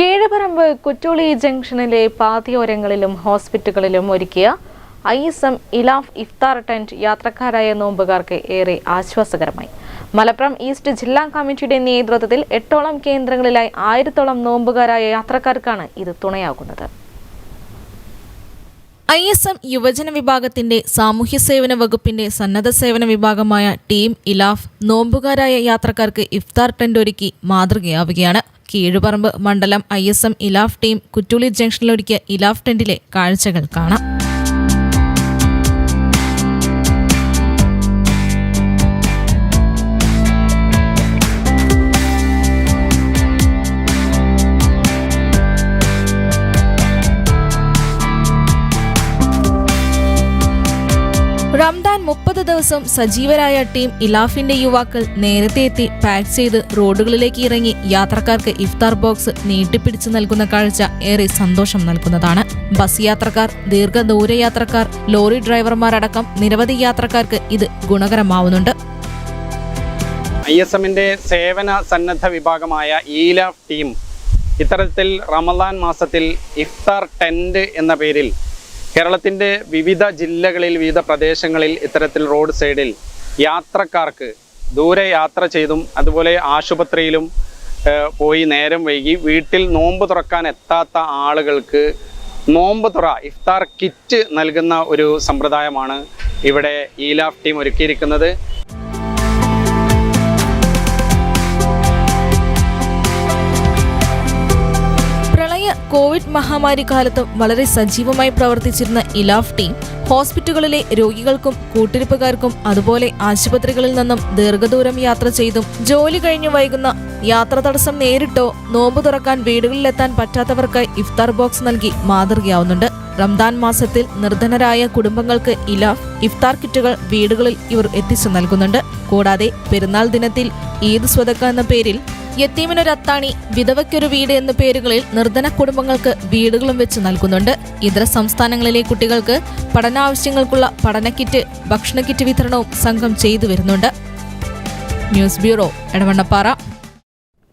കീഴുപറമ്പ് കുറ്റൂളി ജംഗ്ഷനിലെ പാതയോരങ്ങളിലും ഹോസ്പിറ്റലുകളിലും ഒരുക്കിയ ISM ഇലാഫ് ഇഫ്താർ tent യാത്രക്കാരായ നോമ്പുകാർക്ക് ഏറെ ആശ്വാസകരമായി. മലപ്പുറം ഈസ്റ്റ് ജില്ലാ കമ്മിറ്റിയുടെ നേതൃത്വത്തിൽ 8ഓളം കേന്ദ്രങ്ങളിലായി 1000ഓളം നോമ്പുകാരായ യാത്രക്കാർക്കാണ് ഇത് തുണയാകുന്നത്. ISM യുവജന വിഭാഗത്തിന്റെ സാമൂഹ്യ സേവന വകുപ്പിന്റെ സന്നദ്ധ സേവന വിഭാഗമായ ടീം ഇലാഫ് നോമ്പുകാരായ യാത്രക്കാർക്ക് ഇഫ്താർ ടെന്റ് ഒരുക്കി മാതൃകയാവുകയാണ്. കീഴുപറമ്പ് മണ്ഡലം ISM ഇലാഫ് ടീം കുറ്റൂളി ജംഗ്ഷനിലൊരുക്കിയ ഇലാഫ് ടെന്റിലെ കാഴ്ചകൾ കാണാം. റംദാൻ 30 ദിവസം സജീവരായ ടീം ഇലാഫിന്റെ യുവാക്കൾ നേരത്തെ എത്തി പാക്ക് ചെയ്ത് റോഡുകളിലേക്ക് ഇറങ്ങി യാത്രക്കാർക്ക് ഇഫ്താർ ബോക്സ് നീട്ടിപ്പിടിച്ചു നൽകുന്ന കാഴ്ച ഏറെ സന്തോഷം നൽകുന്നതാണ്. ബസ് യാത്രക്കാർ, ദീർഘദൂര യാത്രക്കാർ, ലോറി ഡ്രൈവർമാരടക്കം നിരവധി യാത്രക്കാർക്ക് ഇത് ഗുണകരമാവുന്നുണ്ട്. ISMന്റെ സേവന സന്നദ്ധ വിഭാഗമായ ഇലാഫ് ടീം ഇത്തരത്തിൽ റമദാൻ മാസത്തിൽ ഇഫ്താർ ടെന്റ് എന്ന പേരിൽ കേരളത്തിൻ്റെ വിവിധ ജില്ലകളിൽ, വിവിധ പ്രദേശങ്ങളിൽ ഇത്തരത്തിൽ റോഡ് സൈഡിൽ യാത്രക്കാർക്ക് ദൂരെ യാത്ര ചെയ്തും അതുപോലെ ആശുപത്രിയിലും പോയി നേരം വൈകി വീട്ടിൽ നോമ്പ് തുറക്കാൻ എത്താത്ത ആളുകൾക്ക് നോമ്പ് തുറ ഇഫ്താർ കിറ്റ് നൽകുന്ന ഒരു സമ്പ്രദായമാണ് ഇവിടെ ഇലാഫ് ടീം ഒരുക്കിയിരിക്കുന്നത്. കോവിഡ് മഹാമാരി കാലത്തും വളരെ സജീവമായി പ്രവർത്തിച്ചിരുന്ന ഇലാഫ് ടീം ഹോസ്പിറ്റലുകളിലെ രോഗികൾക്കും കൂട്ടിരിപ്പുകാർക്കും അതുപോലെ ആശുപത്രികളിൽ നിന്നും ദീർഘദൂരം യാത്ര ചെയ്തും ജോലി കഴിഞ്ഞു വൈകുന്ന യാത്ര തടസ്സം നേരിട്ടോ നോമ്പ് തുറക്കാൻ വീടുകളിലെത്താൻ പറ്റാത്തവർക്കായി ഇഫ്താർ ബോക്സ് നൽകി മാതൃകയാവുന്നുണ്ട്. റംദാൻ മാസത്തിൽ നിർധനരായ കുടുംബങ്ങൾക്ക് ഇലാഫ് ഇഫ്താർ കിറ്റുകൾ വീടുകളിൽ ഇവർ എത്തിച്ചു നൽകുന്നുണ്ട്. കൂടാതെ പെരുന്നാൾ ദിനത്തിൽ ഈദ് സ്വതക്ക എന്ന പേരിൽ യത്തീമിനൊരത്താണി, വിധവയ്ക്കൊരു വീട് എന്ന പേരുകളിൽ നിർധന കുടുംബങ്ങൾക്ക് വീടുകളും വെച്ച് നൽകുന്നുണ്ട്. ഇതര സംസ്ഥാനങ്ങളിലെ കുട്ടികൾക്ക് പഠനാവശ്യങ്ങൾക്കുള്ള പഠന കിറ്റ്, ഭക്ഷണ കിറ്റ് വിതരണവും സംഘം ചെയ്തു വരുന്നുണ്ട്. News bureau, Edavannappara.